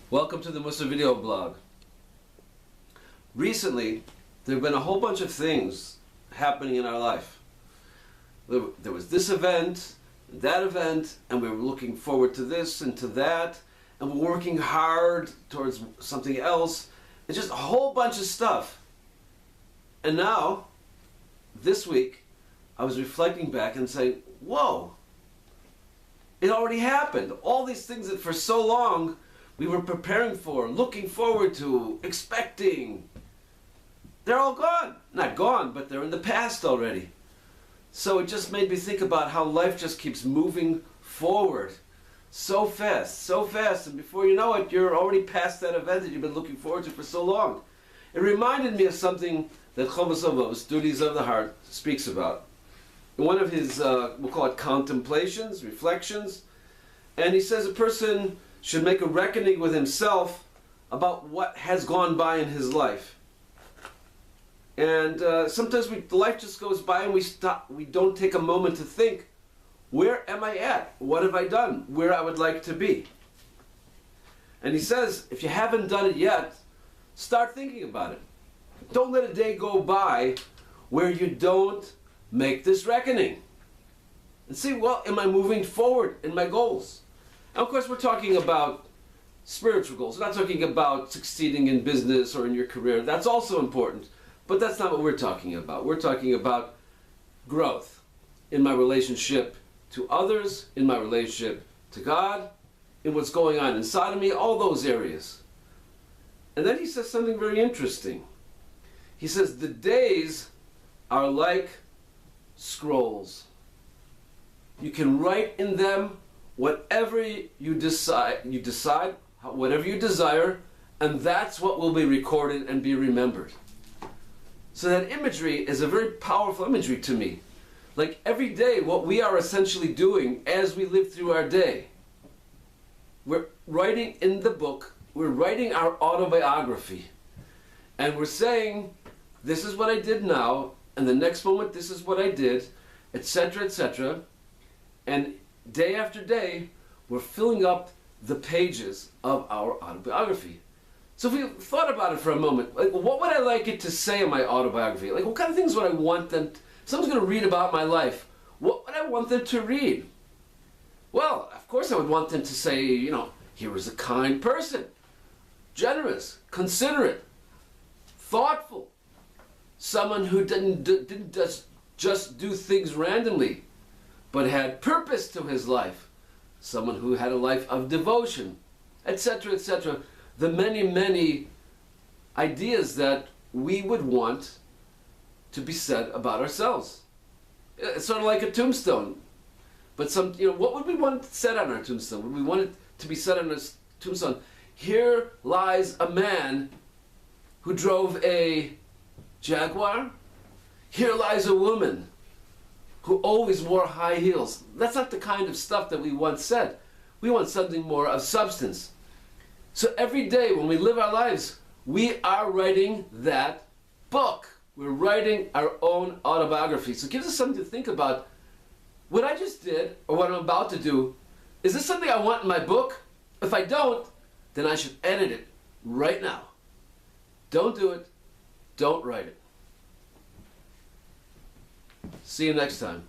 Welcome to the Musa video blog. Recently, there have been a whole bunch of things happening in our life. There was this event, that event, and we were looking forward to this and to that, and we're working hard towards something else. It's just a whole bunch of stuff. And now, this week, I was reflecting back and saying, whoa, it already happened. All these things that for so long we were preparing for, looking forward to, expecting, they're all gone. Not gone, but they're in the past already. So it just made me think about how life just keeps moving forward so fast, and before you know it, you're already past that event that you've been looking forward to for so long. It reminded me of something that Chomas Avos, Studies of the Heart, speaks about. In one of his, we'll call it contemplations, reflections, and he says a person should make a reckoning with himself about what has gone by in his life. And sometimes life just goes by and we don't take a moment to think, where am I at? What have I done? Where I would like to be. And he says, if you haven't done it yet, start thinking about it. Don't let a day go by where you don't make this reckoning. And see, well, am I moving forward in my goals? And of course, we're talking about spiritual goals. We're not talking about succeeding in business or in your career. That's also important. But that's not what we're talking about. We're talking about growth in my relationship to others, in my relationship to God, in what's going on inside of me, all those areas. And then he says something very interesting. He says, the days are like scrolls. You can write in them whatever you decide, whatever you desire, and that's what will be recorded and be remembered. So that imagery is a very powerful imagery to me. Like every day, what we are essentially doing as we live through our day, we're writing in the book, we're writing our autobiography, and we're saying, this is what I did now, and the next moment this is what I did, etc., etc. And day after day, we're filling up the pages of our autobiography. So if we thought about it for a moment, like, what would I like it to say in my autobiography? Like, what kind of things would I want them to, if someone's going to read about my life, what would I want them to read? Well, of course I would want them to say, you know, he was a kind person, generous, considerate, thoughtful, someone who didn't just do things randomly, but had purpose to his life, someone who had a life of devotion, etc., etc. The many, many ideas that we would want to be said about ourselves. It's sort of like a tombstone. But what would we want said on our tombstone? Would we want it to be said on our tombstone? Here lies a man who drove a Jaguar. Here lies a woman who always wore high heels. That's not the kind of stuff that we once said. We want something more of substance. So every day when we live our lives, we are writing that book. We're writing our own autobiography. So it gives us something to think about. What I just did, or what I'm about to do, is this something I want in my book? If I don't, then I should edit it right now. Don't do it. Don't write it. See you next time.